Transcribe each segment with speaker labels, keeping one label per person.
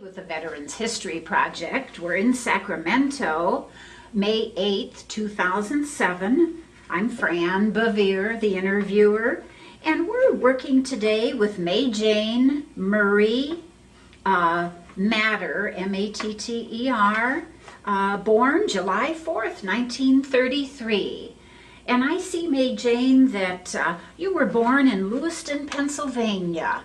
Speaker 1: With the Veterans History Project. We're in Sacramento, May 8th, 2007. I'm Fran Bevere, the interviewer, and we're working today with MaeJane Murray, Matter, M-A-T-T-E-R, born July 4th, 1933. And I see, MaeJane, that you were born in Lewiston, Pennsylvania.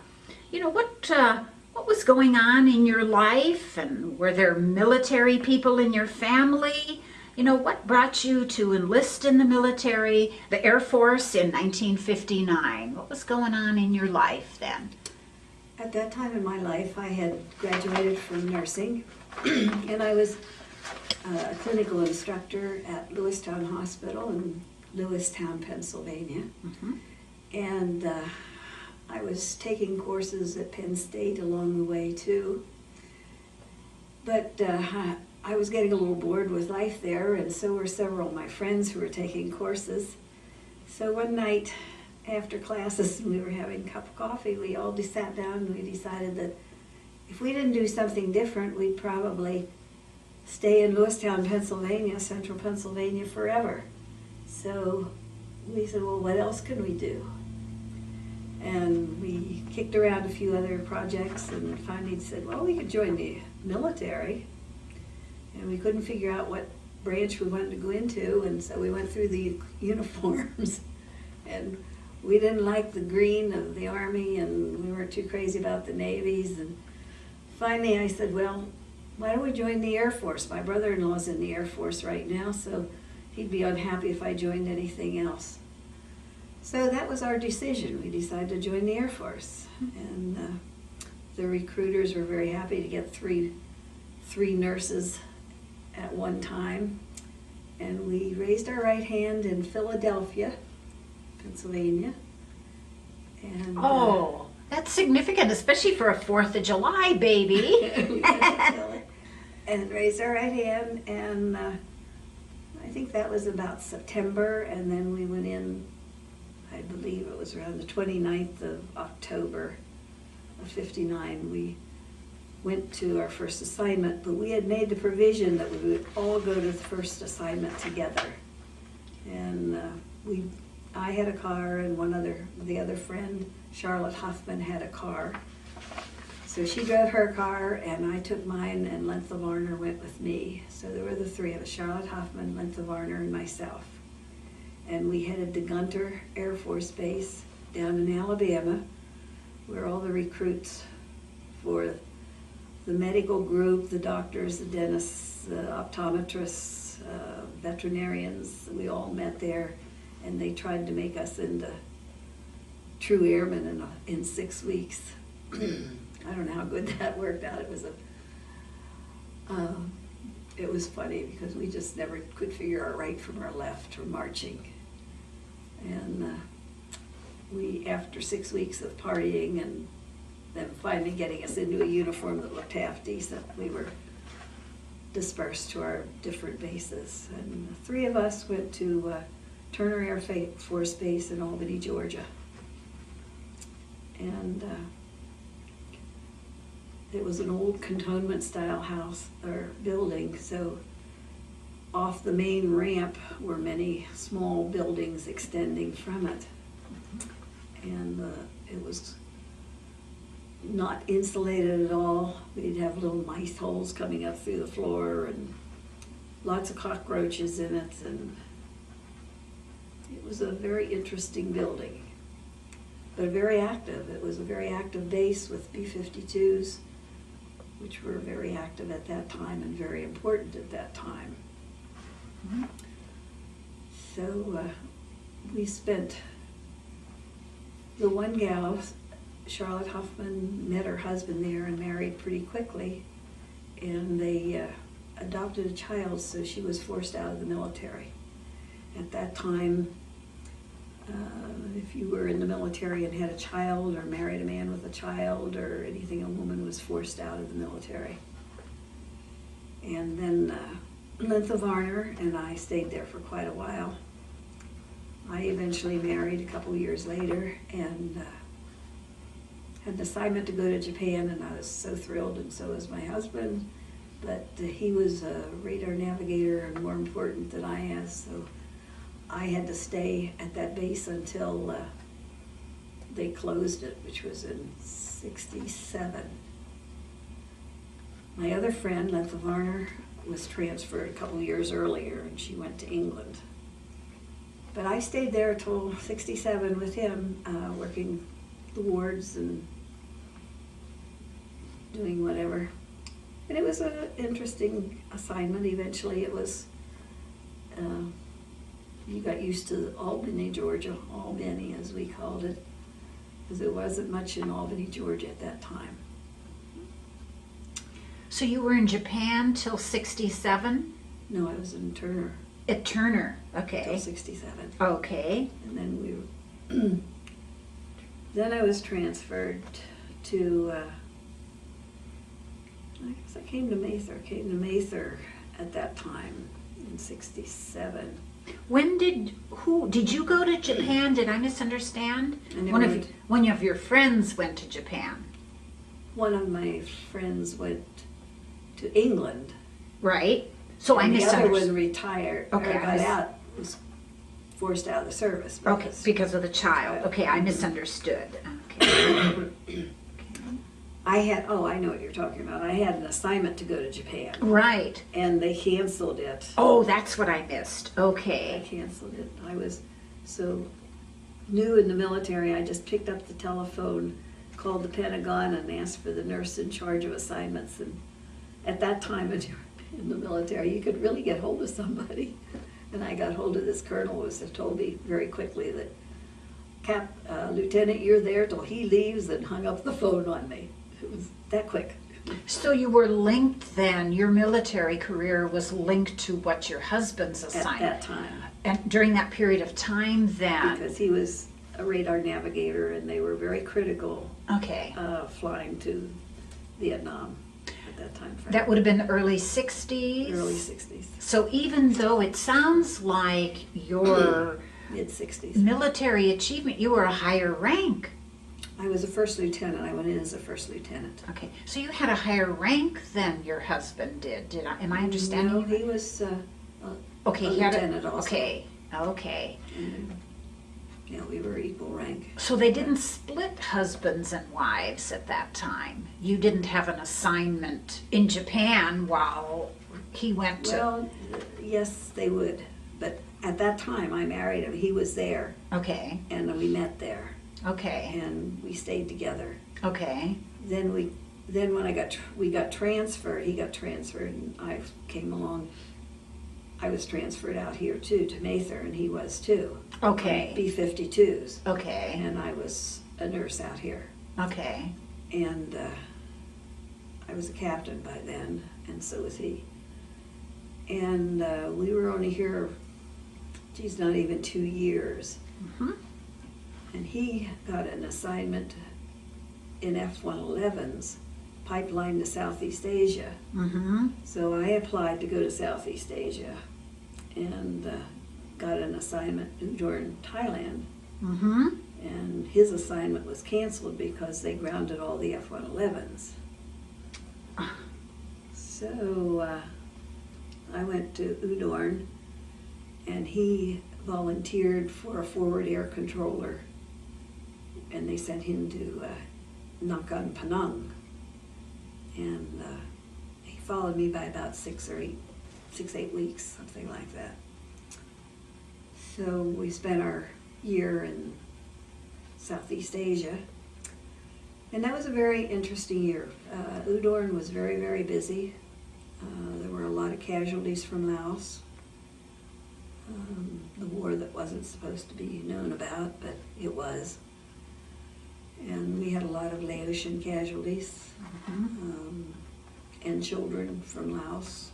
Speaker 1: You know, what was going on in your life, and were there military people in your family? You know, what brought you to enlist in the military, the Air Force, in 1959? What was going on in your life then?
Speaker 2: At that time in my life, I had graduated from nursing, and I was a clinical instructor at Lewistown Hospital in Lewistown, Pennsylvania.
Speaker 1: Mm-hmm.
Speaker 2: And I was taking courses at Penn State along the way too. But I was getting a little bored with life there, and so were several of my friends who were taking courses. So one night after classes, we were having a cup of coffee, we all just sat down and we decided that if we didn't do something different, we'd probably stay in Lewistown, Pennsylvania, central Pennsylvania, forever. So we said, well, what else can we do? And we kicked around a few other projects and finally said, well, we could join the military. And we couldn't figure out what branch we wanted to go into, and so we went through the uniforms. And we didn't like the green of the Army, and we weren't too crazy about the navies. And finally I said, well, why don't we join the Air Force? My brother-in-law's in the Air Force right now, so he'd be unhappy if I joined anything else. So that was our decision. We decided to join the Air Force. And the recruiters were very happy to get three nurses at one time. And we raised our right hand in Philadelphia, Pennsylvania. And
Speaker 1: that's significant, especially for a 4th of July baby.
Speaker 2: And raised our right hand, and I think that was about September, and then we went in, I believe it was around the 29th of October of '59. We went to our first assignment, but we had made the provision that we would all go to the first assignment together. And I had a car, and the other friend, Charlotte Huffman, had a car. So she drove her car, and I took mine, and Lentha Varner went with me. So there were the three of us, Charlotte Huffman, Lentha Varner, and myself. And we headed to Gunter Air Force Base down in Alabama, where all the recruits for the medical group, the doctors, the dentists, the optometrists, veterinarians, we all met there, and they tried to make us into true airmen in 6 weeks. I don't know how good that worked out. It was funny because we just never could figure our right from our left for marching. And we, after 6 weeks of partying and then finally getting us into a uniform that looked half decent, we were dispersed to our different bases. And the three of us went to Turner Air Force Base in Albany, Georgia. And it was an old cantonment style house or building, so off the main ramp were many small buildings extending from it. And it was not insulated at all. We'd have little mice holes coming up through the floor and lots of cockroaches in it, and it was a very interesting building, but very active. It was a very active base with B-52s, which were very active at that time and very important at that time. Mm-hmm. So we spent, the one gal, Charlotte Huffman, met her husband there and married pretty quickly, and they adopted a child, so she was forced out of the military. At that time, if you were in the military and had a child or married a man with a child or anything, a woman was forced out of the military. And then Lentha Varner and I stayed there for quite a while. I eventually married a couple years later and had an assignment to go to Japan, and I was so thrilled, and so was my husband. But he was a radar navigator and more important than I was, so I had to stay at that base until they closed it, which was in '67. My other friend, Lethal Varner, was transferred a couple years earlier, and she went to England. But I stayed there till '67 with him, working the wards and doing whatever. And it was an interesting assignment. Eventually it was, you got used to Albany, Georgia, Albany as we called it, because there wasn't much in Albany, Georgia at that time.
Speaker 1: So you were in Japan till '67?
Speaker 2: No, I was in Turner
Speaker 1: At Turner,
Speaker 2: till
Speaker 1: okay.
Speaker 2: '67.
Speaker 1: Okay.
Speaker 2: And then then I was transferred to, I guess I came to Mather at that time in '67.
Speaker 1: Did you go to Japan? Did I misunderstand?
Speaker 2: I never went.
Speaker 1: One of your friends went to Japan.
Speaker 2: One of my friends went to England.
Speaker 1: Right. So I
Speaker 2: and the other
Speaker 1: misunderstood.
Speaker 2: one retired,
Speaker 1: Okay,
Speaker 2: or got out, was forced out of the service.
Speaker 1: Okay, because of the child. Okay, I misunderstood. Okay.
Speaker 2: I know what you're talking about. I had an assignment to go to Japan,
Speaker 1: Right.
Speaker 2: and they canceled it.
Speaker 1: Oh, that's what I missed.
Speaker 2: I
Speaker 1: Okay.
Speaker 2: canceled it. I was so new in the military, I just picked up the telephone, called the Pentagon, and asked for the nurse in charge of assignments. And at that time in the military, you could really get hold of somebody. And I got hold of this colonel who told me very quickly that, Lieutenant, you're there till he leaves, and hung up the phone on me. It was that quick.
Speaker 1: So you were linked then, your military career was linked to what your husband's
Speaker 2: At
Speaker 1: assignment.
Speaker 2: that time.
Speaker 1: And during that period of time then.
Speaker 2: Because he was a radar navigator, and they were very critical
Speaker 1: Okay.
Speaker 2: flying to Vietnam at that time frame.
Speaker 1: That would have been the early 60s?
Speaker 2: Early 60s,
Speaker 1: So even though it sounds like your
Speaker 2: mid 60s.
Speaker 1: military achievement, you were a higher rank.
Speaker 2: I was a first lieutenant. I went in as a first lieutenant.
Speaker 1: Okay, so you had a higher rank than your husband did. Am I understanding?
Speaker 2: No,
Speaker 1: you?
Speaker 2: he was
Speaker 1: Okay,
Speaker 2: a
Speaker 1: he had
Speaker 2: lieutenant also.
Speaker 1: Okay, okay.
Speaker 2: And, yeah, we were equal rank.
Speaker 1: So they didn't split husbands and wives at that time. You didn't have an assignment in Japan while he went to.
Speaker 2: Well, yes, they would. But at that time, I married him. He was there,
Speaker 1: Okay,
Speaker 2: and we met there,
Speaker 1: okay,
Speaker 2: and we stayed together.
Speaker 1: okay.
Speaker 2: Then when we got transferred, he got transferred, and I came along. I was transferred out here too to Mather, and he was too.
Speaker 1: Okay.
Speaker 2: B-52s,
Speaker 1: Okay,
Speaker 2: and I was a nurse out here,
Speaker 1: okay,
Speaker 2: and I was a captain by then, and so was he. And we were only here, not even 2 years.
Speaker 1: Mm-hmm.
Speaker 2: And he got an assignment in F-111s, pipeline to Southeast Asia.
Speaker 1: Mm-hmm.
Speaker 2: So I applied to go to Southeast Asia, and got an assignment in Udon, Thailand.
Speaker 1: Mm-hmm.
Speaker 2: And his assignment was canceled because they grounded all the F-111s. So I went to Udon, and he volunteered for a forward air controller, and they sent him to Nakhon Phanom. And he followed me by about 6-8 weeks, something like that. So we spent our year in Southeast Asia, and that was a very interesting year. Udon was very, very busy. There were a lot of casualties from Laos, the war that wasn't supposed to be known about, but it was. And we had a lot of Laotian casualties, and children from Laos,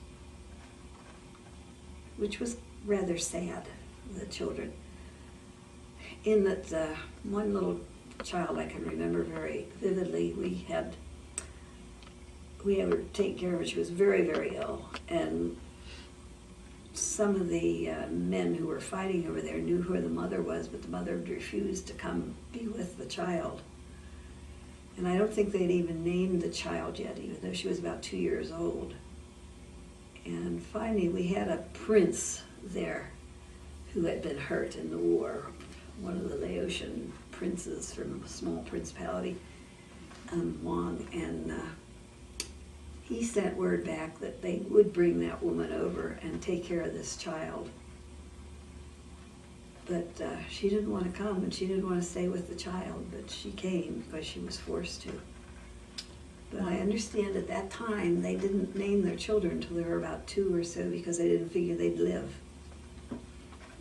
Speaker 2: which was rather sad, the children. In that one little child I can remember very vividly, we had to take care of her. She was very, very ill, and some of the men who were fighting over there knew who the mother was, but the mother refused to come be with the child. And I don't think they'd even named the child yet, even though she was about 2 years old. And finally, we had a prince there who had been hurt in the war, one of the Laotian princes from a small principality, Wang, and he sent word back that they would bring that woman over and take care of this child. But she didn't want to come, and she didn't want to stay with the child, but she came because she was forced to. But I understand at that time they didn't name their children until they were about 2 or so because they didn't figure they'd live.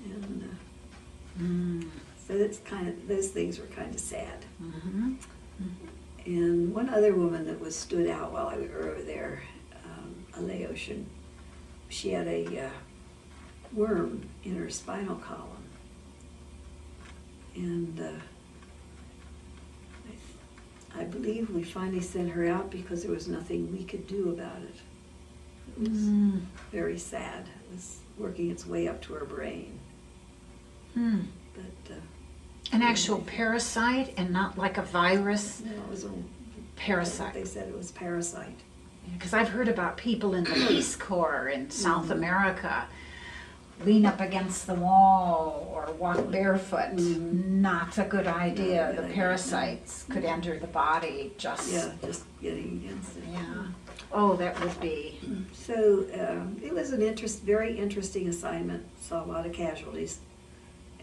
Speaker 2: And so it's those things were kind of sad.
Speaker 1: Mm-hmm.
Speaker 2: And one other woman that was stood out while we were over there, a Laotian, she had a worm in her spinal column. And I believe we finally sent her out because there was nothing we could do about it. It was very sad. It was working its way up to her brain. But
Speaker 1: An actual parasite and not like a virus?
Speaker 2: no, it was a
Speaker 1: Parasite.
Speaker 2: They said it was parasite.
Speaker 1: Because I've heard about people in the Peace Corps in South America lean up against the wall or walk barefoot. Not a good idea.
Speaker 2: Not a good
Speaker 1: The
Speaker 2: idea,
Speaker 1: parasites could enter the body just.
Speaker 2: Yeah, just getting against it.
Speaker 1: Yeah. Oh, that would be.
Speaker 2: So it was an very interesting assignment. Saw a lot of casualties,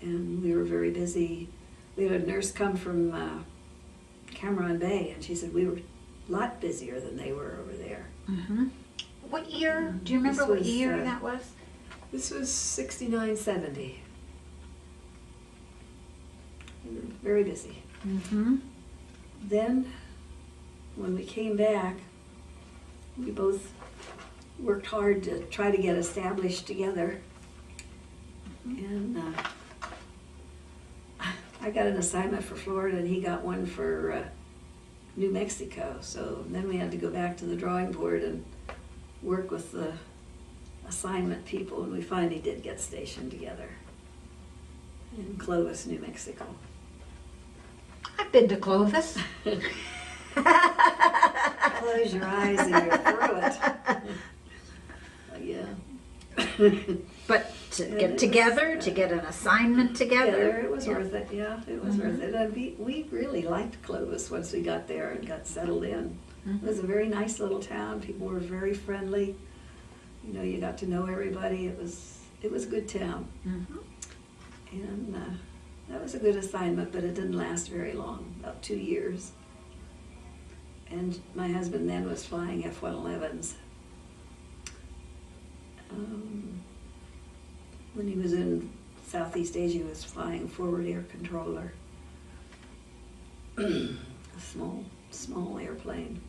Speaker 2: and we were very busy. We had a nurse come from Cameron Bay, and she said we were a lot busier than they were over there.
Speaker 1: Mm-hmm. What year? Do you remember
Speaker 2: This
Speaker 1: what
Speaker 2: was,
Speaker 1: year that was?
Speaker 2: This was 69, 70. We were very busy.
Speaker 1: Mm-hmm.
Speaker 2: Then, when we came back, we both worked hard to try to get established together. And I got an assignment for Florida, and he got one for New Mexico. So then we had to go back to the drawing board and work with the assignment people, and we finally did get stationed together in Clovis, New Mexico.
Speaker 1: I've been to Clovis.
Speaker 2: Close your eyes and you're through it. Yeah.
Speaker 1: But to
Speaker 2: And
Speaker 1: get
Speaker 2: it
Speaker 1: together,
Speaker 2: was,
Speaker 1: to get an assignment together.
Speaker 2: It was worth it, yeah, it was worth it. And we really liked Clovis once we got there and got settled in. It was a very nice little town. People were very friendly. You know, you got to know everybody. It was a good town.
Speaker 1: Mm-hmm.
Speaker 2: And that was a good assignment, but it didn't last very long, about 2 years. And my husband then was flying F-111s. When he was in Southeast Asia, he was flying forward air controller. A small airplane.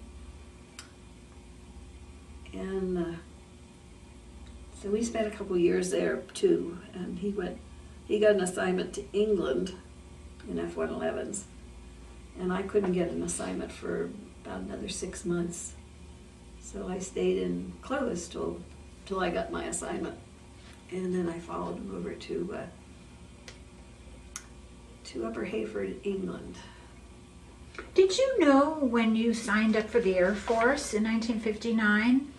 Speaker 2: And so we spent a couple years there too, and he got an assignment to England in F-111s, and I couldn't get an assignment for about another 6 months. So I stayed in Clovis till I got my assignment, and then I followed him over to Upper Hayford, England.
Speaker 1: Did you know when you signed up for the Air Force in 1959,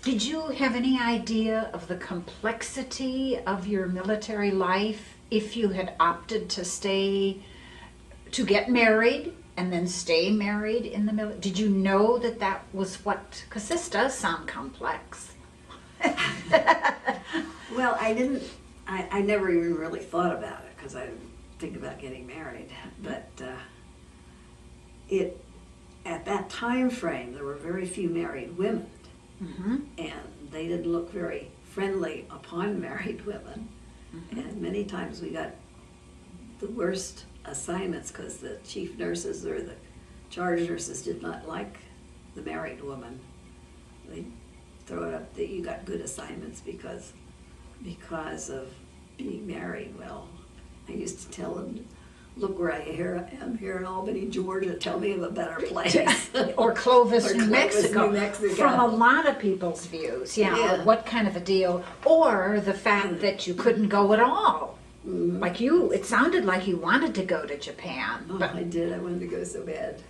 Speaker 1: did you have any idea of the complexity of your military life if you had opted to get married and then stay married in the military? Did you know that was what, because this does sound complex.
Speaker 2: Well, I never even really thought about it because I didn't think about getting married. But at that time frame, there were very few married women.
Speaker 1: Mm-hmm.
Speaker 2: And they didn't look very friendly upon married women. Mm-hmm. And many times we got the worst assignments because the chief nurses or the charge nurses did not like the married woman. They throw it up that you got good assignments because of being married. Well, I used to tell them, look where I am here in Albany, Georgia. Tell me of a better place.
Speaker 1: Or Clovis, New Mexico.
Speaker 2: New Mexico.
Speaker 1: From a lot of people's views, yeah.
Speaker 2: Yeah.
Speaker 1: What kind of a deal? Or the fact that you couldn't go at all.
Speaker 2: Mhm.
Speaker 1: Like you, it sounded like you wanted to go to Japan,
Speaker 2: Oh,
Speaker 1: but
Speaker 2: I did. I wanted to go so bad.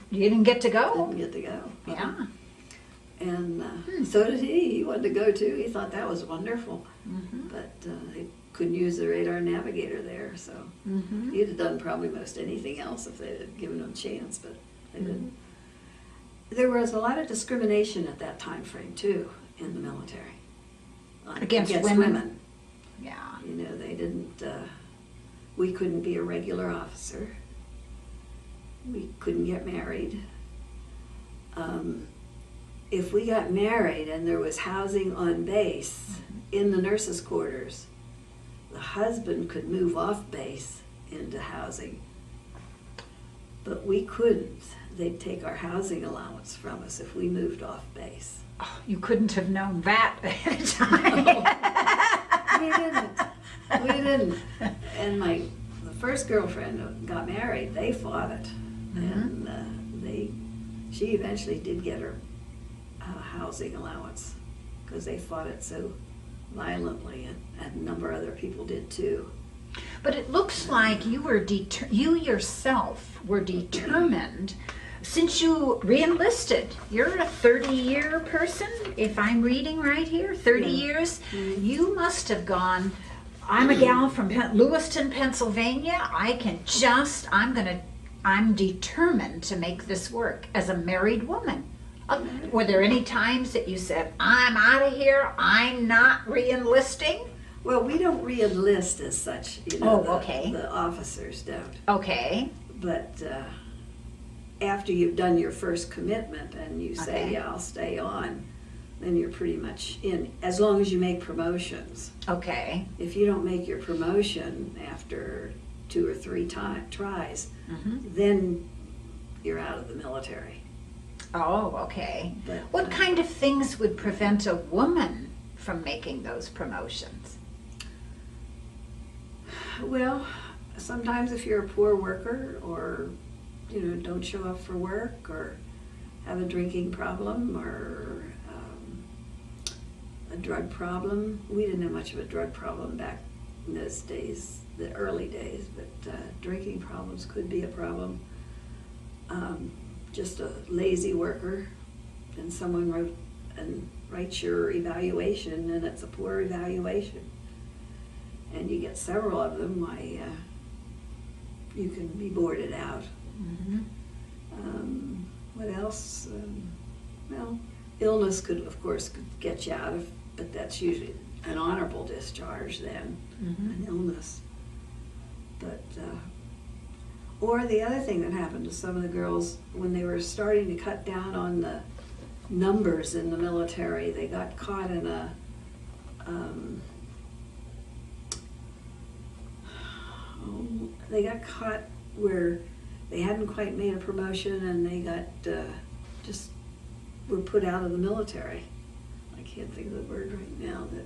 Speaker 1: you didn't get to go.
Speaker 2: Didn't get to go.
Speaker 1: Yeah.
Speaker 2: And so did he. He wanted to go too. He thought that was wonderful.
Speaker 1: Mm-hmm.
Speaker 2: But they couldn't use the radar navigator there, so
Speaker 1: Mm-hmm.
Speaker 2: he'd have done probably most anything else if they had given him a chance, but they didn't. There was a lot of discrimination at that time frame too in the military.
Speaker 1: Against women? Yeah.
Speaker 2: You know, they didn't, we couldn't be a regular officer. We couldn't get married. If we got married and there was housing on base in the nurses' quarters, the husband could move off base into housing. But we couldn't. They'd take our housing allowance from us if we moved off base.
Speaker 1: Oh, you couldn't have known that ahead of time.
Speaker 2: We didn't. And the first girlfriend who got married, they fought it. And she eventually did get her housing allowance because they fought it so violently, and a number of other people did too.
Speaker 1: But it looks like you were you yourself were determined. Since you re-enlisted, you're a 30-year person, if I'm reading right here, 30
Speaker 2: Yeah.
Speaker 1: years.
Speaker 2: Mhm.
Speaker 1: You must have gone, I'm a gal from Lewiston, Pennsylvania. I'm determined to make this work as a married woman. Were there any times that you said, I'm out of here, I'm not re-enlisting?
Speaker 2: Well, we don't re-enlist as such, you know.
Speaker 1: Oh, okay.
Speaker 2: The officers don't.
Speaker 1: Okay.
Speaker 2: But after you've done your first commitment and you say,
Speaker 1: Okay.
Speaker 2: yeah, I'll stay on, then you're pretty much in, as long as you make promotions.
Speaker 1: Okay.
Speaker 2: If you don't make your promotion after 2 or 3 tries,
Speaker 1: Mm-hmm.
Speaker 2: then you're out of the military.
Speaker 1: Oh, okay.
Speaker 2: But,
Speaker 1: What kind of things would prevent a woman from making those promotions?
Speaker 2: Well, sometimes if you're a poor worker or, you know, don't show up for work or have a drinking problem or a drug problem. We didn't have much of a drug problem back in those days, the early days, but drinking problems could be a problem. Just a lazy worker, and someone writes your evaluation and it's a poor evaluation, and you get several of them, why you can be boarded out.
Speaker 1: Mm-hmm.
Speaker 2: What else? Well, illness could, of course, get you out of, but that's usually an honorable discharge then,
Speaker 1: Mm-hmm.
Speaker 2: an illness. But or the other thing that happened to some of the girls when they were starting to cut down on the numbers in the military, they got caught in a they got caught where they hadn't quite made a promotion and they got just were put out of the military. I can't think of the word right now that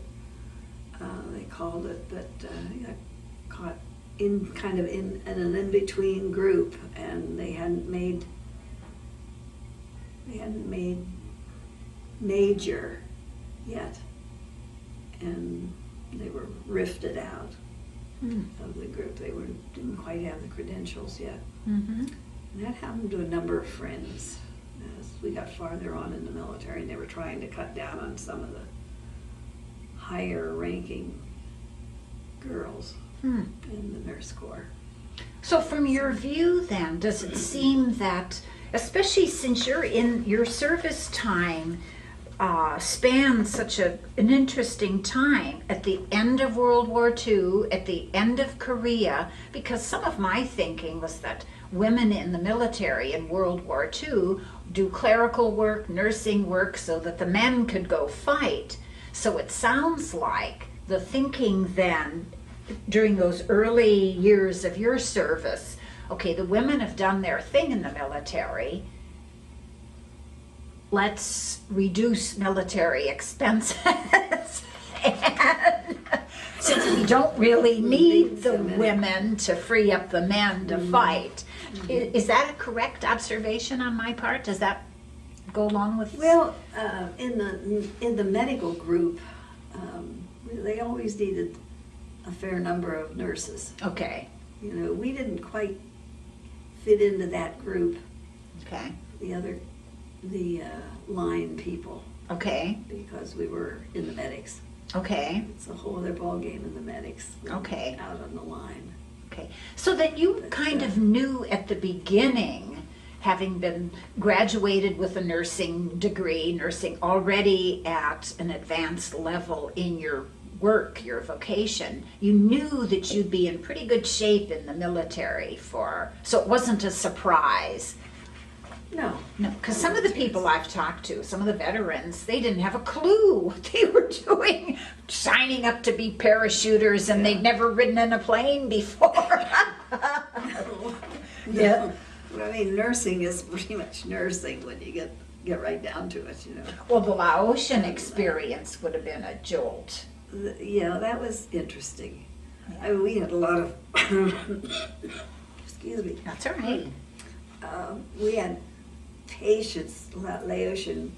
Speaker 2: they called it, but they got caught in kind of in an in-between group, and they hadn't made major yet, and they were rifted out of the group. They didn't quite have the credentials yet.
Speaker 1: Mm-hmm.
Speaker 2: And that happened to a number of friends as we got farther on in the military, and they were trying to cut down on some of the higher ranking girls in the nurse corps.
Speaker 1: So from your view then, does it seem that, especially since you're in your service time spans such an interesting time at the end of World War II, at the end of Korea, because some of my thinking was that women in the military in World War II do clerical work, nursing work, so that the men could go fight. So it sounds like the thinking then, during those early years of your service, okay, the women have done their thing in the military, let's reduce military expenses. And since we don't really need the women to free up the men to fight. Is that a correct observation on my part? Does that go along with?
Speaker 2: Well, in the medical group, they always needed a fair number of nurses.
Speaker 1: Okay.
Speaker 2: You know, we didn't quite fit into that group,
Speaker 1: Okay.
Speaker 2: the line people,
Speaker 1: Okay.
Speaker 2: because we were in the medics.
Speaker 1: Okay.
Speaker 2: It's a whole other ballgame in the medics. than
Speaker 1: Okay.
Speaker 2: Out on the line.
Speaker 1: Okay. So then you kind of knew at the beginning, having been graduated with a nursing degree, nursing already at an advanced level in your work, your vocation, you knew that you'd be in pretty good shape in the military so it wasn't a surprise.
Speaker 2: No.
Speaker 1: No, because some of the people I've talked to, some of the veterans, they didn't have a clue what they were doing, signing up to be parachuters, and they'd never ridden in a plane before. Yeah.
Speaker 2: Well, I mean, nursing is pretty much nursing when you get right down to it, you know.
Speaker 1: Well, the Laotian experience would have been a jolt.
Speaker 2: Yeah, that was interesting. I mean, we had a lot of, excuse me,
Speaker 1: That's all right.
Speaker 2: we had patients, Laotian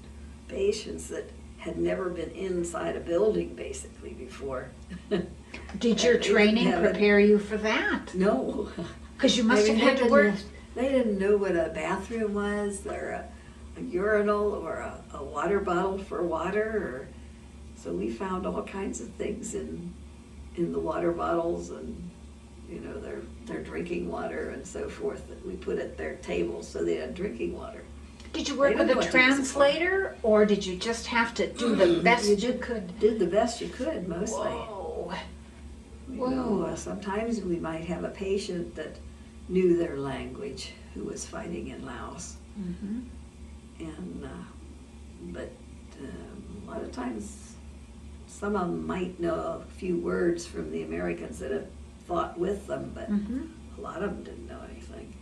Speaker 2: patients that had never been inside a building basically before.
Speaker 1: Did your
Speaker 2: They didn't
Speaker 1: training
Speaker 2: have it.
Speaker 1: prepare you for that?
Speaker 2: No.
Speaker 1: Because you must
Speaker 2: I
Speaker 1: have
Speaker 2: mean,
Speaker 1: had to work.
Speaker 2: They didn't know what a bathroom was, or a urinal, or a water bottle for water, or so we found all kinds of things in the water bottles, and you know, their drinking water and so forth that we put at their tables so they had drinking water.
Speaker 1: Did you work
Speaker 2: They
Speaker 1: with
Speaker 2: didn't
Speaker 1: a
Speaker 2: know what to use it for.
Speaker 1: translator, or did you just have to do the best you could?
Speaker 2: Did the best you could mostly.
Speaker 1: Whoa.
Speaker 2: You
Speaker 1: Whoa.
Speaker 2: know, sometimes we might have a patient that knew their language who was fighting in Laos.
Speaker 1: Mm-hmm.
Speaker 2: And but a lot of times some of them might know a few words from the Americans that have fought with them, but
Speaker 1: Mm-hmm.
Speaker 2: a lot of them didn't know anything.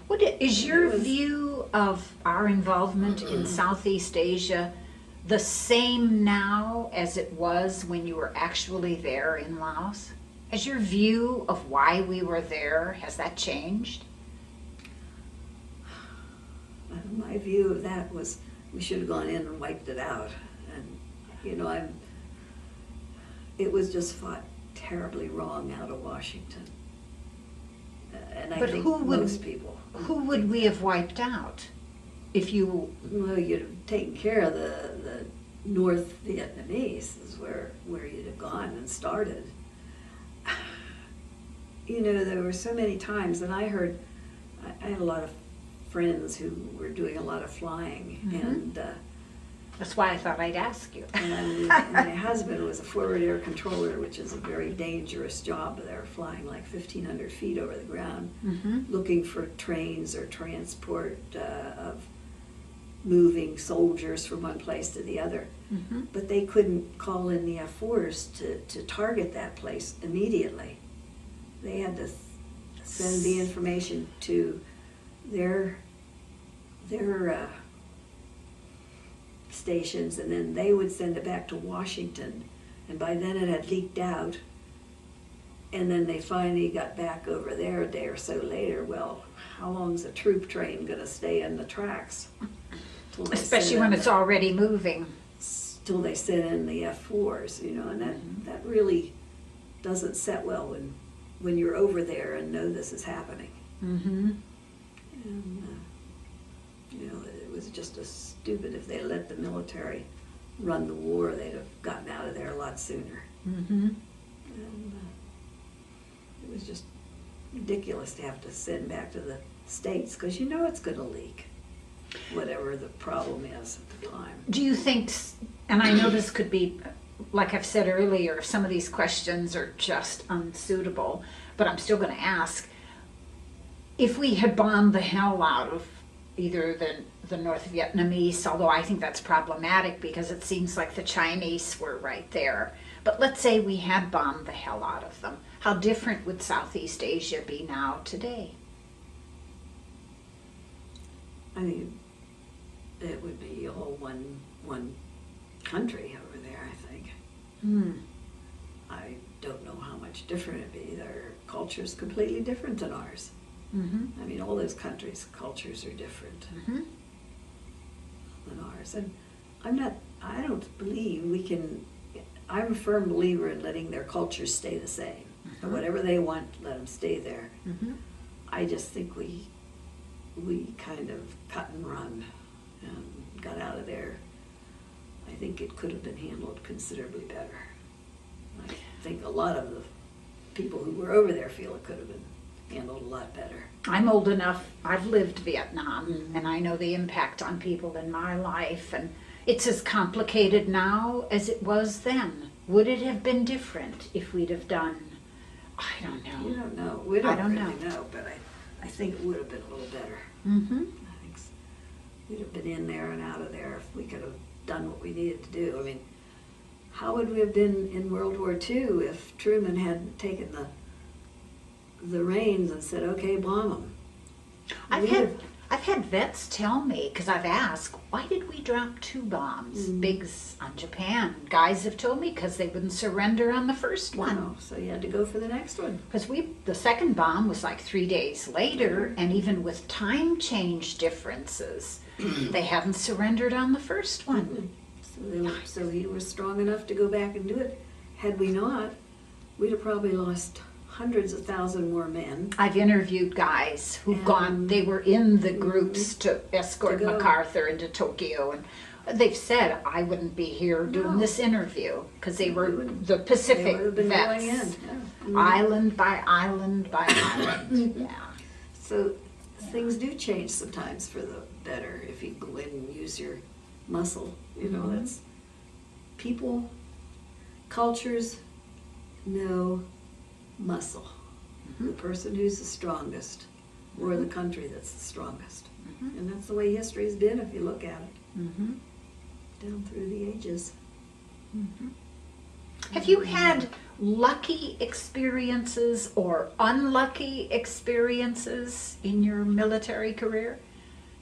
Speaker 1: What is your
Speaker 2: It was-
Speaker 1: view of our involvement in Southeast Asia the same now as it was when you were actually there in Laos? Has your view of why we were there, has that changed?
Speaker 2: My view of that was we should have gone in and wiped it out. And you know, it was just fought terribly wrong out of Washington. And I
Speaker 1: But
Speaker 2: think
Speaker 1: who would-
Speaker 2: most people.
Speaker 1: Who would we have wiped out if you?
Speaker 2: Well, you'd have taken care of the North Vietnamese is where you'd have gone and started. You know, there were so many times, and I had a lot of friends who were doing a lot of flying,
Speaker 1: Mhm. That's why I thought I'd ask you.
Speaker 2: and my husband was a forward air controller, which is a very dangerous job. They're flying like 1,500 feet over the ground,
Speaker 1: Mm-hmm.
Speaker 2: looking for trains or transport of moving soldiers from one place to the other.
Speaker 1: Mm-hmm.
Speaker 2: But they couldn't call in the F-4s to target that place immediately. They had to send the information to their stations, and then they would send it back to Washington. And by then it had leaked out. And then they finally got back over there a day or so later. Well, how long's a troop train going to stay in the tracks? Till they
Speaker 1: Especially
Speaker 2: send
Speaker 1: when
Speaker 2: in
Speaker 1: it's already moving.
Speaker 2: till they send in the F-4s, you know, and that really doesn't set well when you're over there and know this is happening.
Speaker 1: Mm-hmm.
Speaker 2: And, you know, it was just as stupid. If they let the military run the war, they'd have gotten out of there a lot sooner.
Speaker 1: Mm-hmm.
Speaker 2: And it was just ridiculous to have to send back to the States, because you know it's going to leak, whatever the problem is at the time.
Speaker 1: Do you think, and I know this could be, like I've said earlier, some of these questions are just unsuitable, but I'm still going to ask, if we had bombed the hell out of either the North Vietnamese, although I think that's problematic because it seems like the Chinese were right there, but let's say we had bombed the hell out of them, how different would Southeast Asia be now today?
Speaker 2: I mean, it would be all one country over there, I think.
Speaker 1: Hmm.
Speaker 2: I don't know how much different it'd be. Their culture's completely different than ours.
Speaker 1: Mm-hmm.
Speaker 2: I mean, all those countries' cultures are different
Speaker 1: Mm-hmm.
Speaker 2: than ours. And I don't believe we can, I'm a firm believer in letting their cultures stay the same. So whatever they want, let them stay there. I just think we kind of cut and run and got out of there. I think it could have been handled considerably better. I think a lot of the people who were over there feel it could have been handled a lot better.
Speaker 1: I'm old enough, I've lived Vietnam, and I know the impact on people in my life, and it's as complicated now as it was then. Would it have been different if we'd have done, I don't know.
Speaker 2: You don't know. We don't really know, but I think it would have been a little better. I think we'd have been in there and out of there if we could have done what we needed to do. I mean, how would we have been in World War II if Truman hadn't taken the reins and said, okay, bomb them?
Speaker 1: I've had vets tell me, because I've asked, why did we drop 2 bombs, bigs on Japan? Guys have told me because they wouldn't surrender on the first one.
Speaker 2: Oh, so you had to go for the next one.
Speaker 1: Because the second bomb was like 3 days later, and even with time change differences, they haven't surrendered on the first one.
Speaker 2: So he was strong enough to go back and do it. Had we not, we'd have probably lost hundreds of thousands more men.
Speaker 1: I've interviewed guys who've gone, they were in the groups to escort MacArthur into Tokyo, and they've said, I wouldn't be here doing this interview, because they were the Pacific vets. Going in. Island by island by island. Yeah.
Speaker 2: So things do change sometimes for the better if you go in and use your muscle. You know, that's people, cultures know muscle. The person who's the strongest, or the country that's the strongest. And that's the way history's been if you look at it. Down through the ages.
Speaker 1: Have you had lucky experiences or unlucky experiences in your military career?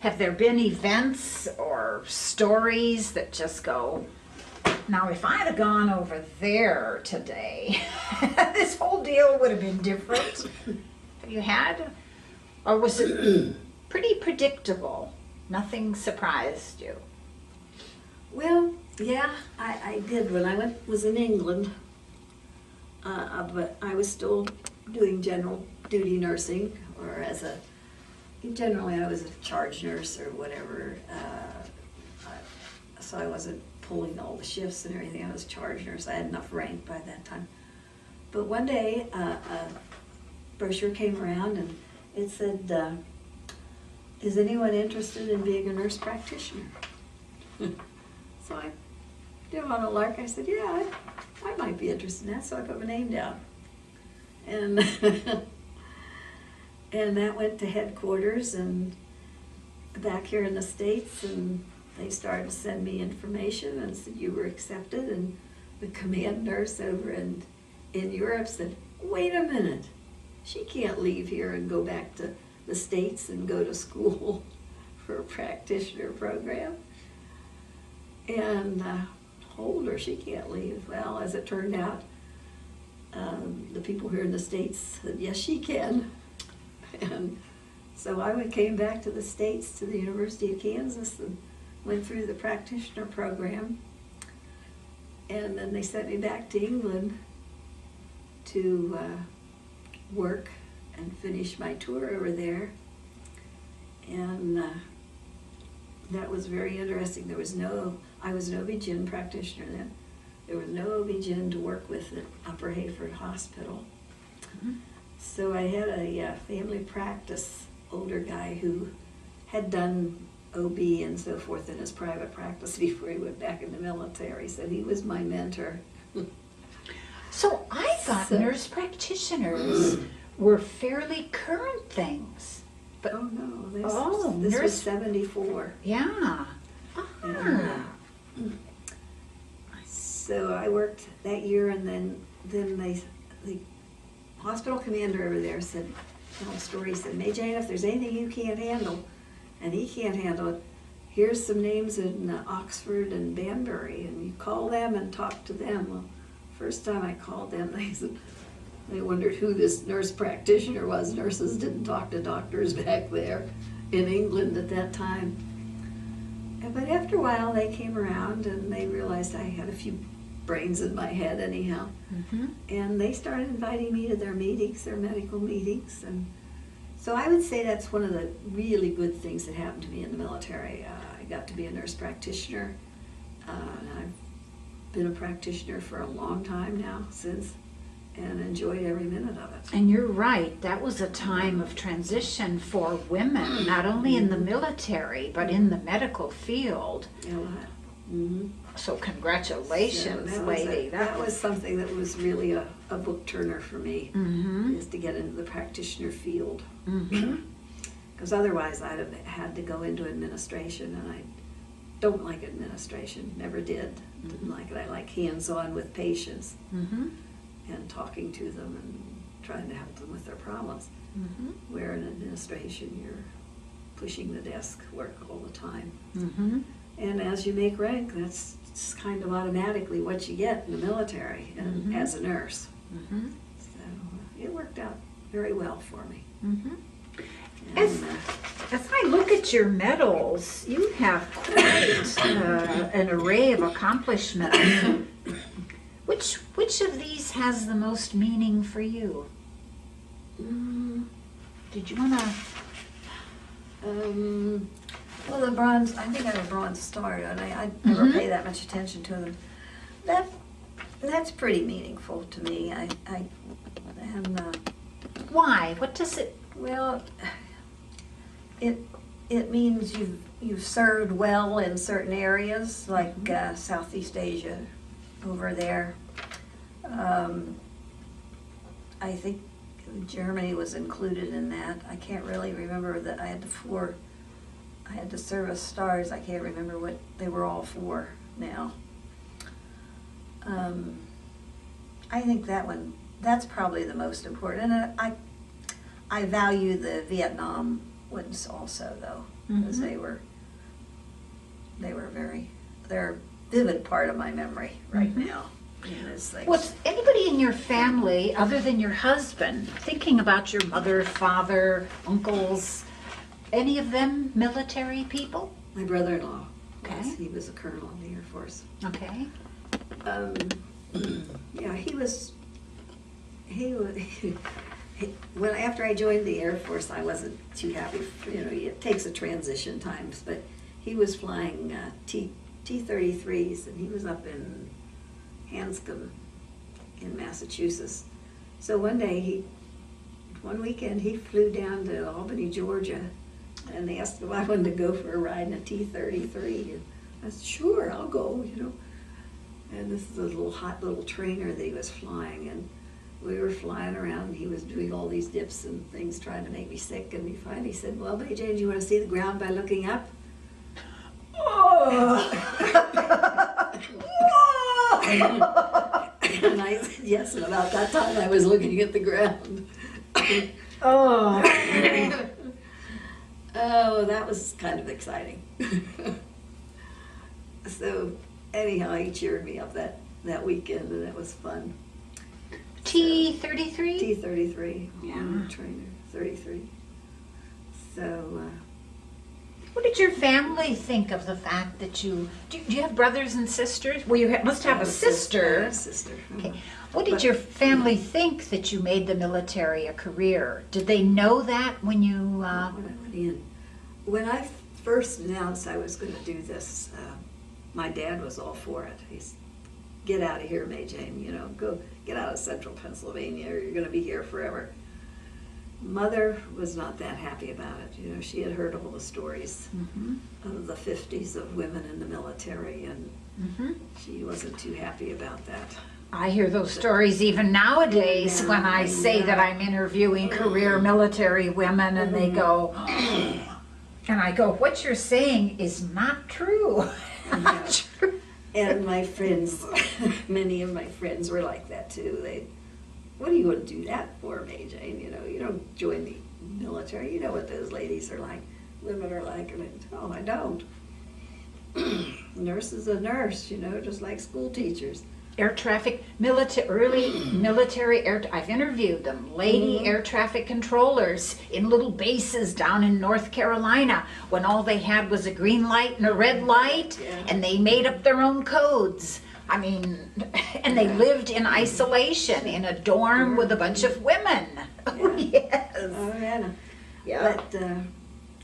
Speaker 1: Have there been events or stories that just go, now if I'd have gone over there today, this whole deal would have been different? Have you had? Or was it pretty predictable? Nothing surprised you?
Speaker 2: Well, yeah, I did when I was in England, but I was still doing general duty nursing, or generally I was a charge nurse or whatever, so I wasn't pulling all the shifts and everything. I was a charge nurse. I had enough rank by that time. But one day, a brochure came around and it said, is anyone interested in being a nurse practitioner? So I did on a lark. I said, yeah, I might be interested in that. So I put my name down. And and that went to headquarters and back here in the States, and they started to send me information and said you were accepted. And the command nurse over in Europe said, wait a minute, she can't leave here and go back to the States and go to school for a practitioner program. And told her she can't leave. Well, as it turned out, the people here in the States said, yes, she can. And so I came back to the States, to the University of Kansas, and went through the practitioner program. And then they sent me back to England to work and finish my tour over there. And that was very interesting. I was an OB-GYN practitioner then. There was no OB-GYN to work with at Upper Hayford Hospital. So I had a family practice older guy who had done OB and so forth in his private practice before he went back in the military. So he was my mentor.
Speaker 1: So I thought nurse practitioners were fairly current things. But
Speaker 2: oh no, this was 74.
Speaker 1: Yeah.
Speaker 2: So I worked that year, and then the hospital commander over there said, told a story, he said, MaeJane, if there's anything you can't handle, and he can't handle it, here's some names in Oxford and Banbury, and you call them and talk to them. Well, first time I called them, they wondered who this nurse practitioner was. Nurses didn't talk to doctors back there in England at that time. But after a while, they came around and they realized I had a few brains in my head anyhow. And they started inviting me to their meetings, their medical meetings. And so I would say that's one of the really good things that happened to me in the military. I got to be a nurse practitioner. And I've been a practitioner for a long time now since, and enjoyed every minute of it.
Speaker 1: And you're right, that was a time of transition for women, not only in the military, but in the medical field. So congratulations, lady.
Speaker 2: That was something that was really a book turner for me, is to get into the practitioner field. Because otherwise I'd have had to go into administration, and I don't like administration, never did. Didn't like it. I like hands-on with patients and talking to them and trying to help them with their problems. Where in administration you're pushing the desk work all the time. And as you make rank, that's kind of automatically what you get in the military and as a nurse. So it worked out very well for me.
Speaker 1: As I look at your medals, you have quite an array of accomplishments. Which of these has the most meaning for you? Did you want to?
Speaker 2: Well, the bronze, I think I have a bronze star, and I never pay that much attention to them. That's pretty meaningful to me.
Speaker 1: Why? What does it?
Speaker 2: Well, it means you've served well in certain areas, like Southeast Asia, over there. I think Germany was included in that. I can't really remember that I had the service stars. I can't remember what they were all for now. I think that's probably the most important. And I value the Vietnam ones also, though, because they're a vivid part of my memory right now.
Speaker 1: Was anybody in your family, other than your husband, thinking about your mother, father, uncles, any of them military people?
Speaker 2: My brother-in-law.
Speaker 1: Okay.
Speaker 2: Yes, he was a colonel in the Air Force.
Speaker 1: Okay.
Speaker 2: Yeah, he was. Well, after I joined the Air Force, I wasn't too happy. It takes a transition times, but he was flying T-33s, and he was up in Hanscom in Massachusetts. So one weekend, he flew down to Albany, Georgia, and they asked if I wanted to go for a ride in a T-33. And I said, sure, I'll go, And this is a hot little trainer that he was flying, and we were flying around, and he was doing all these dips and things, trying to make me sick, and he finally said, well, MaeJane, do you want to see the ground by looking up? Oh! And I said yes, and about that time I was looking at the ground. Oh, that was kind of exciting. So anyhow, he cheered me up that weekend, and it was fun.
Speaker 1: T-33?
Speaker 2: T-33, trainer, 33. So,
Speaker 1: what did your family think of the fact that do you have brothers and sisters? Well, you must have a sister.
Speaker 2: I have a sister.
Speaker 1: Okay. What did your family think that you made the military a career? Did they know that when you...
Speaker 2: When I went in. When I first announced I was going to do this, my dad was all for it. He said, get out of here, MaeJane, go get out of central Pennsylvania, or you're going to be here forever. Mother was not that happy about it. She had heard all the stories of the 50s of women in the military, and she wasn't too happy about that.
Speaker 1: I hear those stories even nowadays when I say that I'm interviewing career military women, and they go, and I go, what you're saying is not true. Not true.
Speaker 2: And my friends, many of my friends were like that too. What are you going to do that for, MaeJane? You don't join the military. You know what those ladies are like, women are like. And I don't. Nurse is a nurse, just like school teachers.
Speaker 1: Air traffic, early military air, I've interviewed them, lady air traffic controllers in little bases down in North Carolina when all they had was a green light and a red light, and they made up their own codes. I mean, and they lived in isolation in a dorm with a bunch of women. Oh, yes.
Speaker 2: Oh, yeah.
Speaker 1: Yeah.
Speaker 2: But,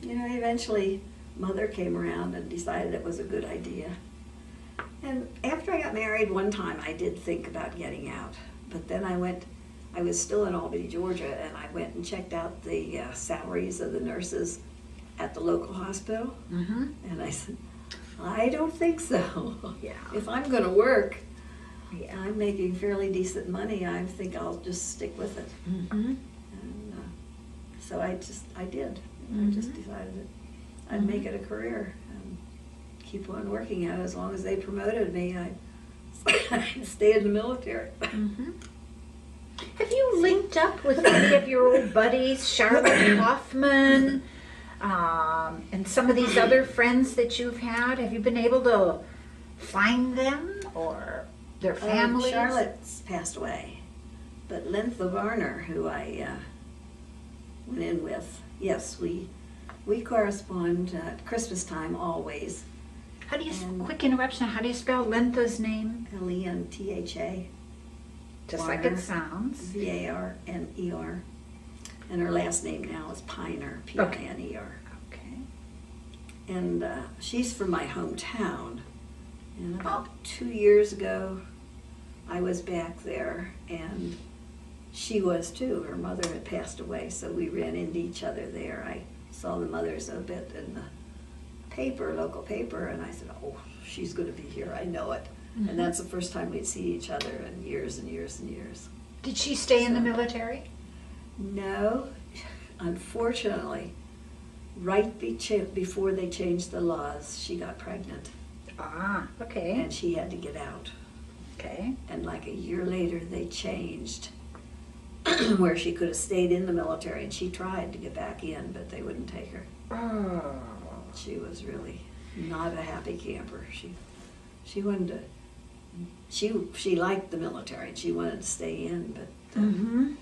Speaker 2: eventually Mother came around and decided it was a good idea. And after I got married, one time I did think about getting out. But then I was still in Albany, Georgia, and I went and checked out the salaries of the nurses at the local hospital.
Speaker 1: Mm-hmm.
Speaker 2: And I said, I don't think so.
Speaker 1: Yeah.
Speaker 2: If I'm going to work,
Speaker 1: Yeah.
Speaker 2: I'm making fairly decent money, I think I'll just stick with it.
Speaker 1: Mm-hmm.
Speaker 2: And so I did.
Speaker 1: Mm-hmm.
Speaker 2: I just decided that I'd make it a career and keep on working at it. As long as they promoted me, I'd stay in the military.
Speaker 1: Mm-hmm. Have you linked up with any of your old buddies, Charlotte Hoffman, and some of these other friends that you've had? Have you been able to find them or their families?
Speaker 2: Charlotte's passed away, but Lintha Varner, who I went in with, yes, we correspond at Christmas time always.
Speaker 1: How do you,
Speaker 2: And-
Speaker 1: quick interruption, how do you spell Lintha's name?
Speaker 2: Lentha,
Speaker 1: Just like it sounds.
Speaker 2: Varner. And her last name now is Piner, Piner.
Speaker 1: Okay.
Speaker 2: And she's from my hometown. And about 2 years ago, I was back there, and she was too. Her mother had passed away, so we ran into each other there. I saw the mothers a bit in the paper, local paper, and I said, oh, she's going to be here, I know it.
Speaker 1: Mm-hmm.
Speaker 2: And that's the first time we'd see each other in years and years and years.
Speaker 1: Did she stay in the
Speaker 2: So-
Speaker 1: military?
Speaker 2: No, unfortunately, before they changed the laws, she got pregnant,
Speaker 1: Ah, okay.
Speaker 2: and she had to get out.
Speaker 1: Okay.
Speaker 2: And like a year later, they changed where she could have stayed in the military, and she tried to get back in, but they wouldn't take her.
Speaker 1: Oh.
Speaker 2: She was really not a happy camper. She wanted to. She liked the military, and she wanted to stay in, but.
Speaker 1: Mm-hmm.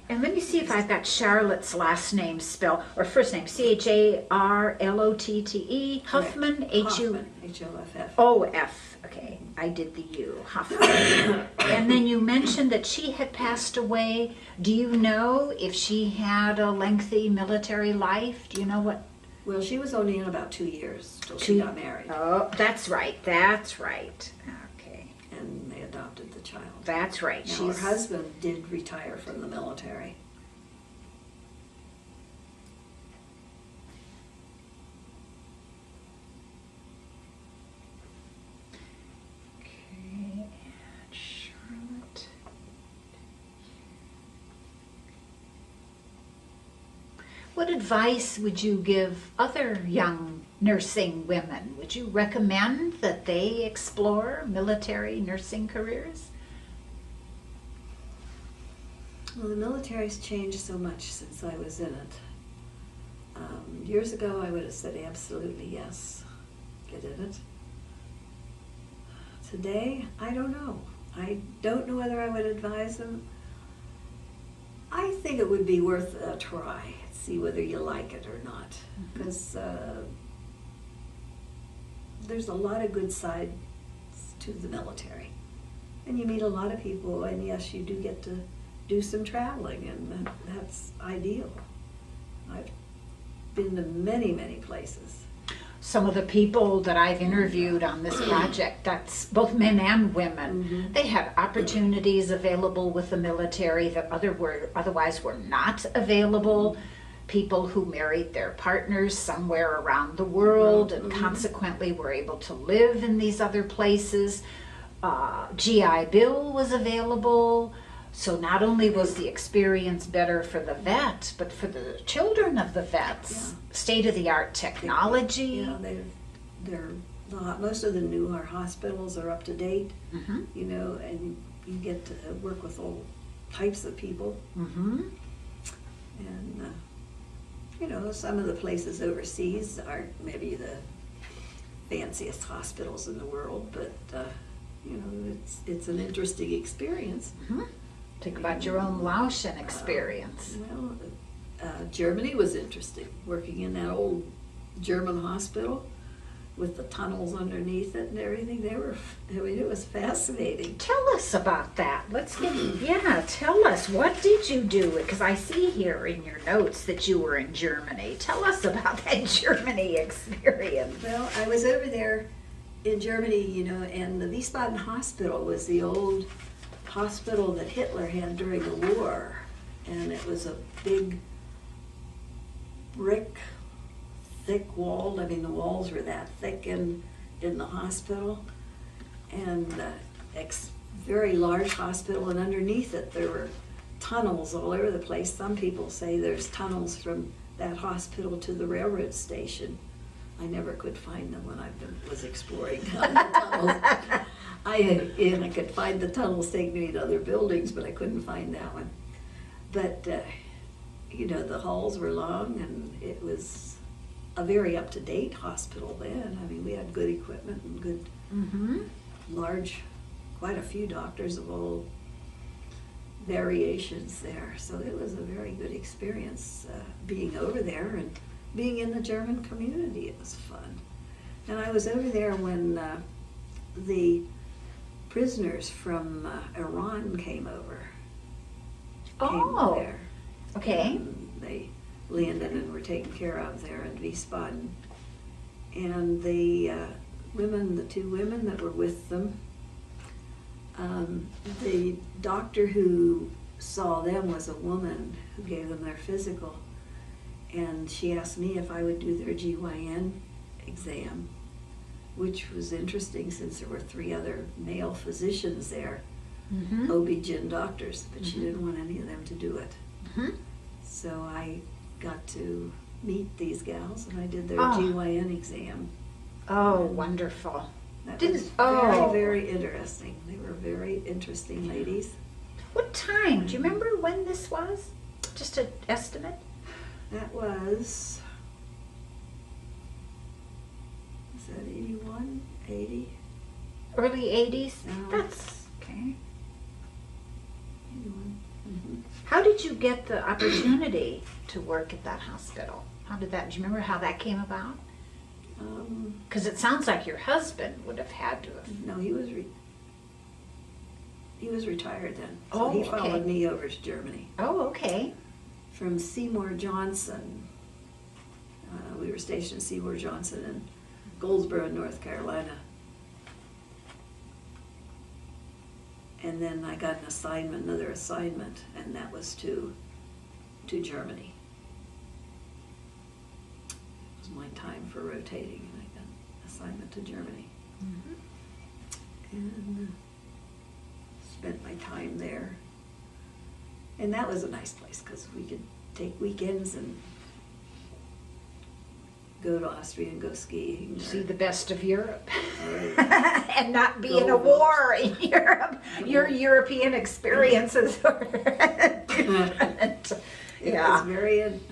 Speaker 1: And let me see if I've got Charlotte's last name spelled, or first name, Charlotte, Huffman,
Speaker 2: Hoffman, Hoff.
Speaker 1: O-F. Okay, I did the U, Huffman. And then you mentioned that she had passed away. Do you know if she had a lengthy military life? Do you know what?
Speaker 2: Well, she was only in about 2 years till she got married,
Speaker 1: Oh, that's right, that's right. Okay,
Speaker 2: and they adopted the child.
Speaker 1: that's right.
Speaker 2: Now, her husband did retire from the military.
Speaker 1: Okay, and Charlotte. What advice would you give other young nursing women? Would you recommend that they explore military nursing careers?
Speaker 2: Well, the military's changed so much since I was in it. Years ago, I would have said absolutely yes, get in it. Today, I don't know. I don't know whether I would advise them. I think it would be worth a try, see whether you like it or not, because there's a lot of good sides to the military. And you meet a lot of people, and yes, you do get to do some traveling, and that's ideal. I've been to many, many places.
Speaker 1: Some of the people that I've interviewed on this project, that's both men and women, they had opportunities available with the military that otherwise were not available. People who married their partners somewhere around the world and consequently were able to live in these other places. GI Bill was available. So not only was the experience better for the vet, but for the children of the vets. State-of-the-art technology.
Speaker 2: Yeah, most of the newer hospitals are up to date, you know, and you get to work with all types of people. And, you know, some of the places overseas aren't maybe the fanciest hospitals in the world, but, you know, it's an interesting experience.
Speaker 1: Think about your own Laotian experience.
Speaker 2: Well, Germany was interesting, working in that old German hospital. with the tunnels underneath it and everything. I mean, it was fascinating.
Speaker 1: Tell us about that. Tell us. What did you do? Because I see here in your notes that you were in Germany. Tell us about that Germany experience.
Speaker 2: Well, I was over there in Germany, you know, and the Wiesbaden Hospital was the old hospital that Hitler had during the war. And it was a big brick, thick walled. I mean, the walls were that thick in the hospital. And very large hospital, and underneath it there were tunnels all over the place. Some people say there's tunnels from that hospital to the railroad station. I never could find them when I was exploring down the tunnels. I could find the tunnels taking me to other buildings, but I couldn't find that one. But, you know, the halls were long, and it was a very up-to-date hospital then. I mean, we had good equipment and good, large, quite a few doctors of all variations there. So it was a very good experience being over there and being in the German community. It was fun. And I was over there when the prisoners from Iran came over.
Speaker 1: Oh,
Speaker 2: There.
Speaker 1: okay.
Speaker 2: And they landed and were taken care of there in Wiesbaden. And the two women that were with them, the doctor who saw them was a woman who gave them their physical. And she asked me if I would do their GYN exam, which was interesting since there were 3 other male physicians there. OB-GYN doctors, but she didn't want any of them to do it. So I got to meet these gals, and I did their GYN exam.
Speaker 1: Oh, wonderful.
Speaker 2: That was very, very interesting. They were very interesting ladies.
Speaker 1: What time? Do you remember when this was? Just an estimate?
Speaker 2: That was that 81, 80?
Speaker 1: Early 80s?
Speaker 2: No.
Speaker 1: That's okay.
Speaker 2: 81.
Speaker 1: How did you get the opportunity to work at that hospital? Do you remember how that came about? Because it sounds like your husband would have had to have.
Speaker 2: No, he was retired then. So
Speaker 1: Oh,
Speaker 2: he
Speaker 1: okay.
Speaker 2: followed me over to Germany.
Speaker 1: Oh, okay.
Speaker 2: From Seymour Johnson. We were stationed at Seymour Johnson in Goldsboro, North Carolina. And then I got another assignment, and that was to Germany. It was my time for rotating, and I got an assignment to Germany. And spent my time there. And that was a nice place, because we could take weekends and go to Austria and go skiing.
Speaker 1: See the best of Europe.
Speaker 2: Or
Speaker 1: And not be in a war in Europe. Your European experiences are different.
Speaker 2: It was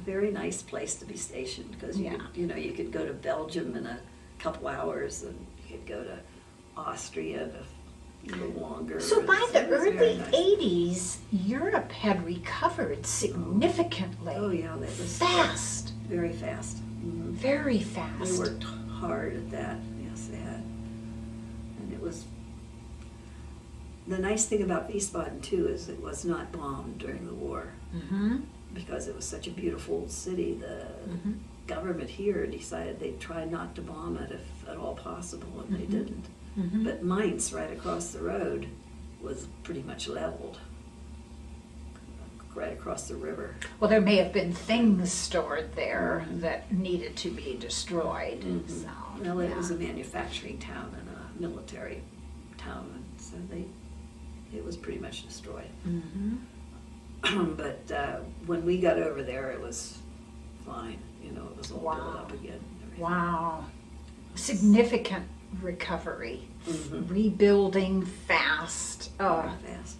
Speaker 2: very nice place to be stationed, because
Speaker 1: Yeah.
Speaker 2: you could go to Belgium in a couple hours, and you could go to Austria a little longer.
Speaker 1: So by the
Speaker 2: It was very
Speaker 1: early
Speaker 2: nice.
Speaker 1: 80s, Europe had recovered significantly.
Speaker 2: Oh yeah, that was
Speaker 1: Fast.
Speaker 2: very fast.
Speaker 1: Very
Speaker 2: They
Speaker 1: fast.
Speaker 2: worked hard at that. Yes, they had. And it was the nice thing about Wiesbaden too is it was not bombed during the war. Because it was such a beautiful city. The government here decided they'd try not to bomb it if at all possible, and they didn't. But Mainz, right across the road, was pretty much leveled, right across the river.
Speaker 1: Well, there may have been things stored there that needed to be destroyed. So,
Speaker 2: Well, it was a manufacturing town and a military town, and so it was pretty much destroyed. But when we got over there, it was fine. It was all built up again. And everything.
Speaker 1: Wow. Significant recovery. Rebuilding fast. Oh,
Speaker 2: Very fast.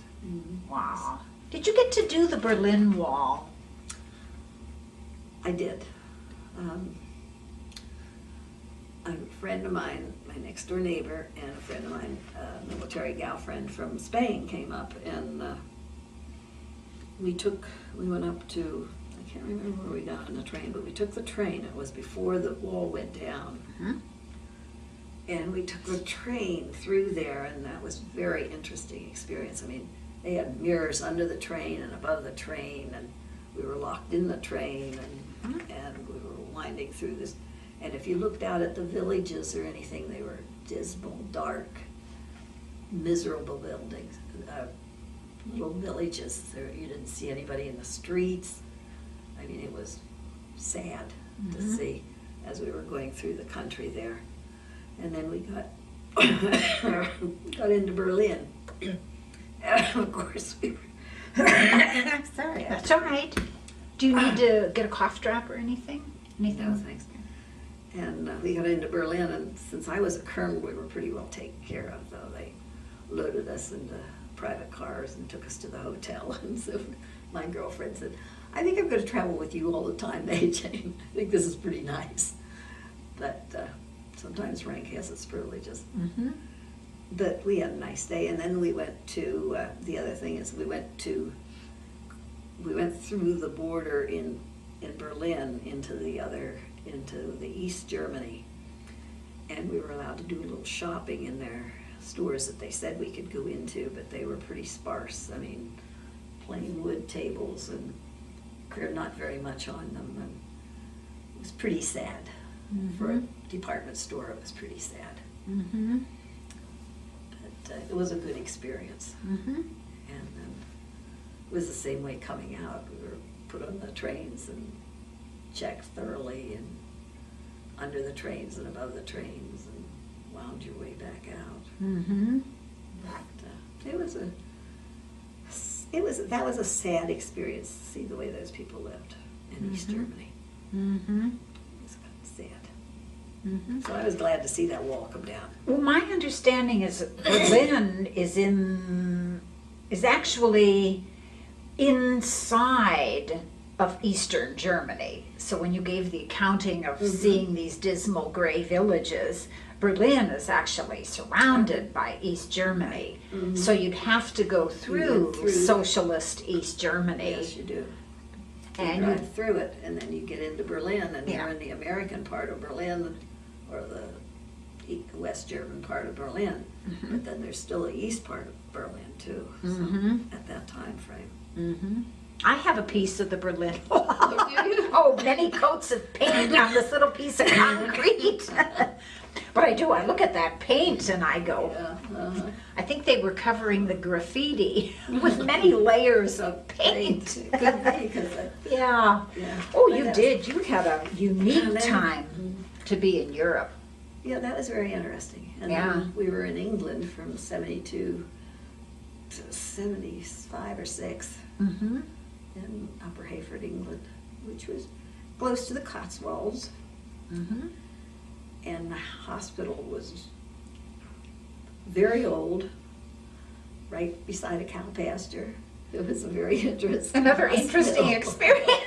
Speaker 1: wow. Did you get to do the Berlin Wall?
Speaker 2: I did. A friend of mine, my next door neighbor, and a friend of mine, a military gal friend from Spain, came up, and we went up to, I can't remember where we got on the train, but we took the train. It was before the wall went down. And we took a train through there, and that was a very interesting experience. I mean, they had mirrors under the train and above the train, and we were locked in the train, and we were winding through this. And if you looked out at the villages or anything, they were dismal, dark, miserable buildings, little villages. You didn't see anybody in the streets. I mean, it was sad to see as we were going through the country there. And then we got into Berlin. And of course, we were
Speaker 1: Sorry, that's all right. Do you need to get a cough drop or anything?
Speaker 2: No, thanks. And we got into Berlin, and since I was a colonel, we were pretty well taken care of, though. They loaded us into private cars and took us to the hotel. And so my girlfriend said, I think I'm going to travel with you all the time, MaeJane. I think this is pretty nice. But sometimes rank has its privileges. But we had a nice day, and then we went to, the other thing is we went through the border in Berlin into the East Germany, and we were allowed to do a little shopping in their stores that they said we could go into, but they were pretty sparse. I mean, plain wood tables, and not very much on them, and it was pretty sad. For a department store, it was pretty sad. But it was a good experience. And then it was the same way coming out. We were put on the trains and checked thoroughly, and under the trains and above the trains, and wound your way back out. But that was a sad experience to see the way those people lived in East Germany. It was sad. So I was glad to see that wall come down.
Speaker 1: Well, my understanding is Berlin is actually inside of Eastern Germany. So when you gave the accounting of seeing these dismal gray villages, Berlin is actually surrounded by East Germany. So you'd have to go through socialist East Germany.
Speaker 2: Yes, you do.
Speaker 1: And
Speaker 2: you drive through it, and then you get into Berlin, and you're in the American part of Berlin, or the West German part of Berlin. But then there's still the east part of Berlin too, so, at that time frame.
Speaker 1: I have a piece of the Berlin Wall. Oh, many coats of paint on this little piece of concrete. But I do, I look at that paint and I go, I think they were covering the graffiti with many layers of paint.
Speaker 2: Could be, 'cause
Speaker 1: Yeah. Oh, you did. You had a unique time to be in Europe.
Speaker 2: Yeah, that was very interesting. And then we were in England from 72 to 75 or 6 in Upper Hayford, England, which was close to the Cotswolds. And the hospital was very old, right beside a cow pasture. It was a very interesting
Speaker 1: Another
Speaker 2: hospital.
Speaker 1: interesting experience.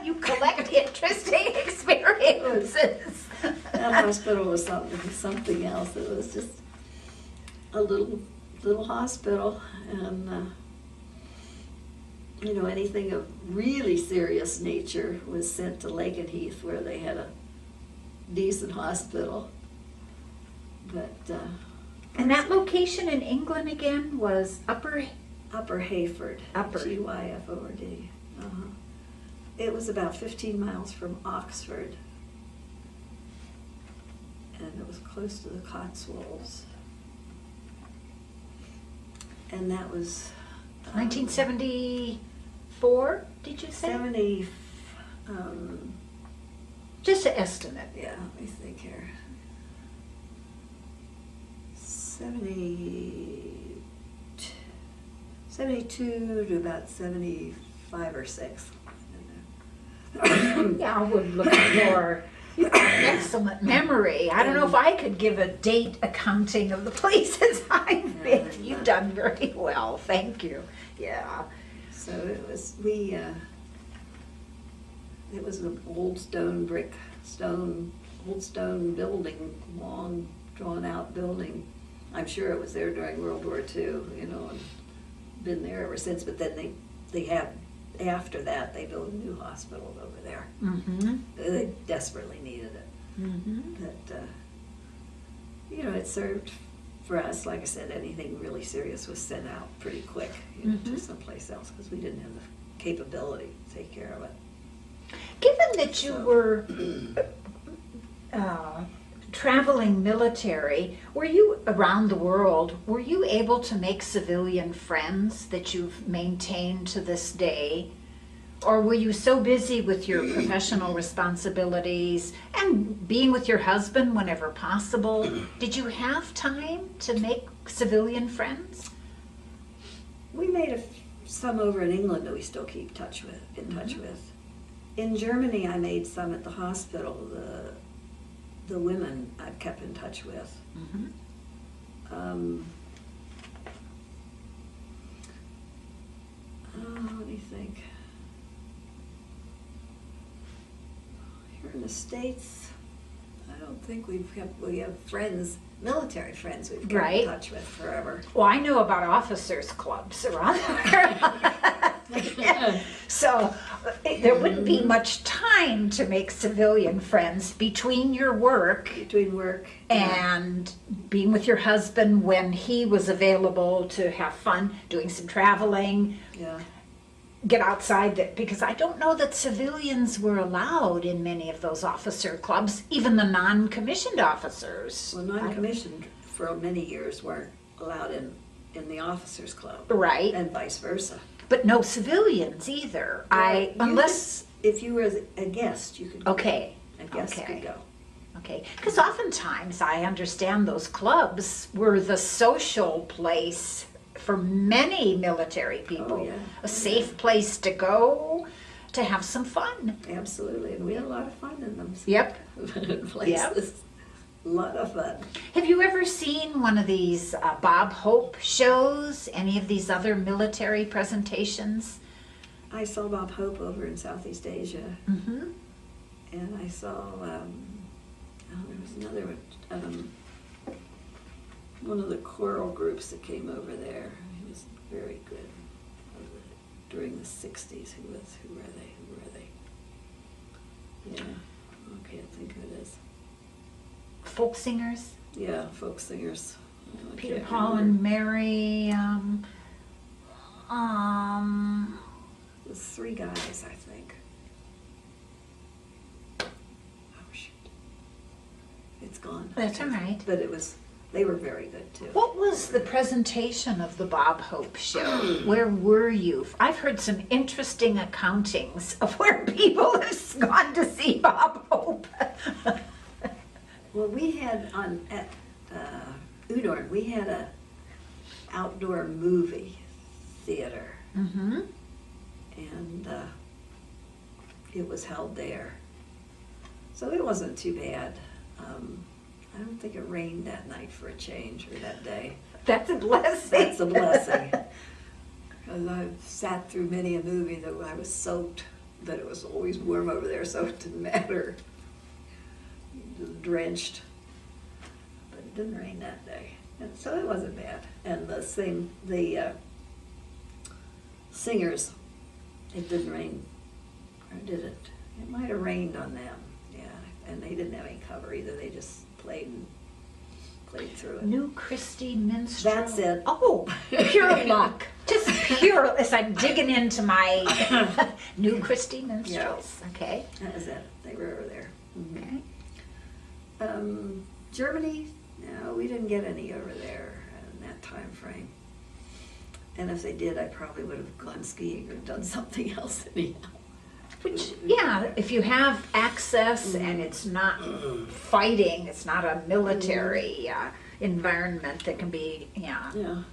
Speaker 1: You collect interesting experiences.
Speaker 2: That hospital was something else. It was just a little hospital, and anything of really serious nature was sent to Lakenheath, where they had a decent hospital. But
Speaker 1: and that location in England again was Upper
Speaker 2: Hayford.
Speaker 1: Upper.
Speaker 2: Gyford. It was about 15 miles from Oxford, and it was close to the Cotswolds. And that was
Speaker 1: 1974. Did you say?
Speaker 2: 70.
Speaker 1: Just an estimate.
Speaker 2: Yeah, let me think here. 72 to about 75 or 6.
Speaker 1: Yeah, I would look at your excellent memory. I don't know if I could give a date accounting of the places I've been. You've done very well. Thank you. Yeah.
Speaker 2: So it was an old stone building, long drawn out building. I'm sure it was there during World War II, and been there ever since. But then they had, after that, they built a new hospital over there. They desperately needed it. But you know, it served for us. Like I said, anything really serious was sent out pretty quick, you know, to someplace else because we didn't have the capability to take care of it.
Speaker 1: Given that you were traveling military, were you around the world, were you able to make civilian friends that you've maintained to this day? Or were you so busy with your professional responsibilities and being with your husband whenever possible? Did you have time to make civilian friends?
Speaker 2: We made some over in England that we still keep in touch with. In Germany, I made some at the hospital. The women I've kept in touch with. Let me think. Here in the States, I don't think we have friends, military friends we've kept in touch with forever.
Speaker 1: Well, I know about officers' clubs around there. So there wouldn't be much time to make civilian friends between your work and being with your husband when he was available to have fun, doing some traveling.
Speaker 2: Yeah.
Speaker 1: Get outside, because I don't know that civilians were allowed in many of those officer clubs, even the non-commissioned officers.
Speaker 2: Well, non-commissioned for many years weren't allowed in the officers club.
Speaker 1: Right.
Speaker 2: And vice versa.
Speaker 1: But no civilians either. Unless
Speaker 2: if you were a guest, you could go.
Speaker 1: Okay.
Speaker 2: A guest could go.
Speaker 1: Okay. Because oftentimes I understand those clubs were the social place for many military people.
Speaker 2: Oh, yeah.
Speaker 1: A safe place to go to have some fun.
Speaker 2: Absolutely. And we had a lot of fun in them.
Speaker 1: Yep.
Speaker 2: Places. A lot of fun.
Speaker 1: Have you ever seen one of these Bob Hope shows? Any of these other military presentations?
Speaker 2: I saw Bob Hope over in Southeast Asia. And I saw, there was another one of the choral groups that came over there. He was very good. During the 60s, who were they? Yeah, I can't think who it is.
Speaker 1: Folk singers?
Speaker 2: Yeah, folk singers.
Speaker 1: Peter, Paul, and Mary.
Speaker 2: It was 3 guys, I think. Oh, shoot. It's gone.
Speaker 1: That's all right.
Speaker 2: But they were very good too.
Speaker 1: What was the presentation of the Bob Hope show? Where were you? I've heard some interesting accountings of where people have gone to see Bob Hope.
Speaker 2: Well, we had at Udorn, we had a outdoor movie theater. And it was held there. So it wasn't too bad. I don't think it rained that night for a change, or that day.
Speaker 1: That's a blessing.
Speaker 2: That's a blessing. Because I've sat through many a movie that I was soaked, but it was always warm over there, so it didn't matter. Just drenched. But it didn't rain that day. And so it wasn't bad. And the singers, it didn't rain, or did it? It might have rained on them, yeah. And they didn't have any cover either. They just played through it.
Speaker 1: New Christie Minstrel.
Speaker 2: That's it.
Speaker 1: Oh, pure luck. Just pure, as I'm digging into my New Christie Minstrels. Okay.
Speaker 2: That was it. They were over there.
Speaker 1: Okay.
Speaker 2: Germany, no, we didn't get any over there in that time frame. And if they did, I probably would have gone skiing or done something else anyhow.
Speaker 1: Which, yeah, if you have access and it's not fighting, it's not a military environment that can be, yeah.
Speaker 2: Yeah.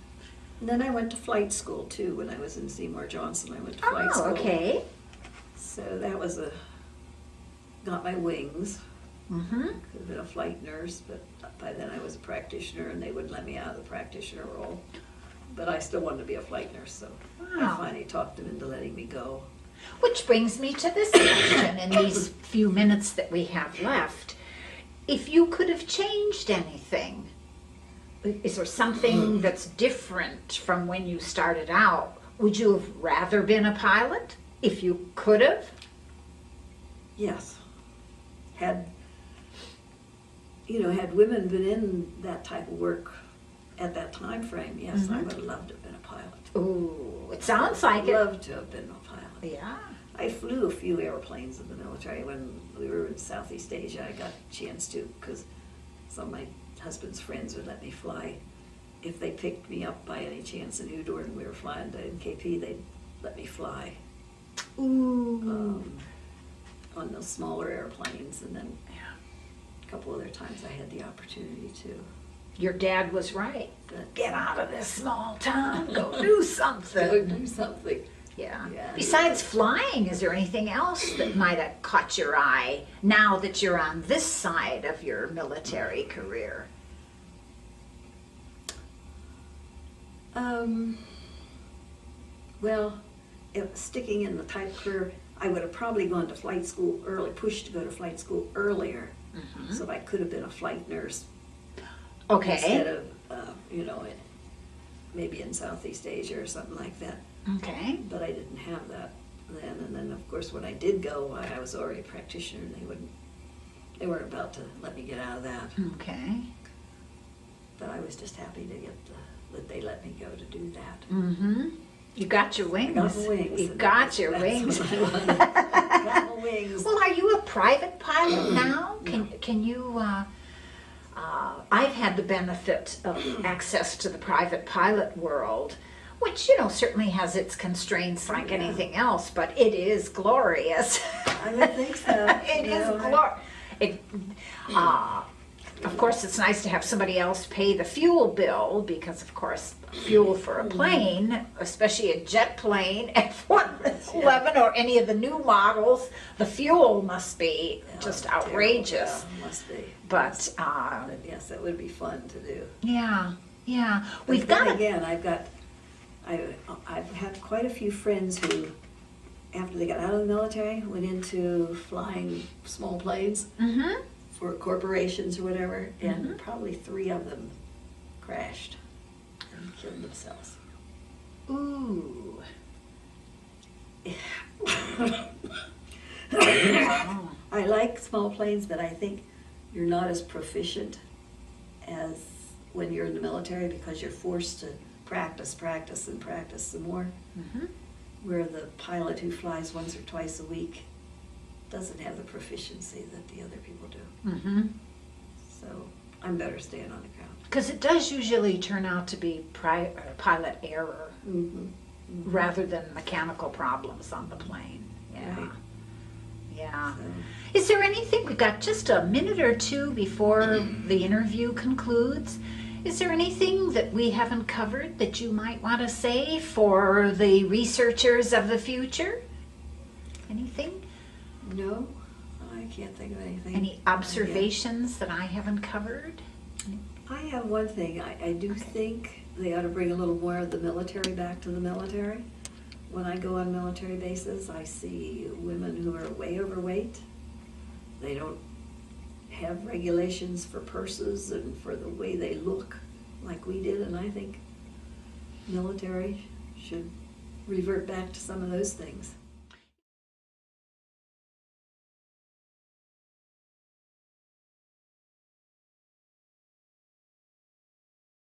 Speaker 2: And then I went to flight school too. When I was in Seymour Johnson, I went to flight school.
Speaker 1: Oh, okay.
Speaker 2: So that was got my wings. Could have been a flight nurse, but by then I was a practitioner and they wouldn't let me out of the practitioner role. But I still wanted to be a flight nurse, so I finally talked them into letting me go.
Speaker 1: Which brings me to this question in these few minutes that we have left. If you could have changed anything, is there something that's different from when you started out? Would you have rather been a pilot if you could have?
Speaker 2: Yes. Had had women been in that type of work at that time frame, yes, I
Speaker 1: Mhm.
Speaker 2: would have loved to have been a pilot.
Speaker 1: Ooh, it sounds like it.
Speaker 2: Loved to have been a pilot.
Speaker 1: Yeah.
Speaker 2: I flew a few airplanes in the military when we were in Southeast Asia. I got a chance to, because some of my husband's friends would let me fly. If they picked me up by any chance in Udor and we were flying to NKP, they'd let me fly
Speaker 1: Ooh.
Speaker 2: on those smaller airplanes. And then
Speaker 1: Yeah.
Speaker 2: a couple other times I had the opportunity to.
Speaker 1: Your dad was right.
Speaker 2: But
Speaker 1: Get out of this small town. Go do something.
Speaker 2: go do something.
Speaker 1: Yeah.
Speaker 2: Yeah.
Speaker 1: Besides flying, is there anything else that might have caught your eye now that you're on this side of your military career?
Speaker 2: Well, if sticking in the type career, I would have probably gone to flight school early, pushed to go to flight school earlier, so I could have been a flight nurse
Speaker 1: Okay.
Speaker 2: instead of, maybe in Southeast Asia or something like that.
Speaker 1: Okay.
Speaker 2: But I didn't have that then. And then, of course, when I did go, I was already a practitioner, and they weren't about to let me get out of that.
Speaker 1: Okay.
Speaker 2: But I was just happy to that they let me go to do that.
Speaker 1: Mm-hmm. You got your wings.
Speaker 2: I got my wings.
Speaker 1: You
Speaker 2: and
Speaker 1: got your
Speaker 2: that's
Speaker 1: wings.
Speaker 2: what I wanted. Got my wings.
Speaker 1: Well, are you a private pilot now? Can you? I've had the benefit of access to the private pilot world, which certainly has its constraints like
Speaker 2: Yeah.
Speaker 1: anything else, but it is glorious.
Speaker 2: I would think so.
Speaker 1: It is glorious. Of course, it's nice to have somebody else pay the fuel bill because, of course, fuel for a plane, especially a jet plane, F-111 or any of the new models, the fuel must be just outrageous.
Speaker 2: Yeah, must be.
Speaker 1: But
Speaker 2: But yes, that would be fun to do.
Speaker 1: yeah,
Speaker 2: But
Speaker 1: we've
Speaker 2: then
Speaker 1: got
Speaker 2: again, I've had quite a few friends who, after they got out of the military, went into flying small planes
Speaker 1: Mm-hmm.
Speaker 2: for corporations or whatever, and probably 3 of them crashed and killed themselves.
Speaker 1: Ooh.
Speaker 2: I like small planes, but I think you're not as proficient as when you're in the military because you're forced to practice and practice some more.
Speaker 1: Mm-hmm.
Speaker 2: Where the pilot who flies once or twice a week doesn't have the proficiency that the other people do.
Speaker 1: Mm-hmm.
Speaker 2: So I'm better staying on the ground.
Speaker 1: Because it does usually turn out to be pilot error
Speaker 2: Mm-hmm.
Speaker 1: rather than mechanical problems on the plane. Yeah.
Speaker 2: Right.
Speaker 1: Yeah.
Speaker 2: So,
Speaker 1: Is there anything, we've got just a minute or two before the interview concludes. Is there anything that we haven't covered that you might want to say for the researchers of the future? Anything?
Speaker 2: no, I can't think of anything.
Speaker 1: Any observations that I haven't covered?
Speaker 2: I have one thing. I do think they ought to bring a little more of the military back to the military. When I go on military bases, I see women who are way overweight. They don't have regulations for purses and for the way they look like we did, and I think military should revert back to some of those things.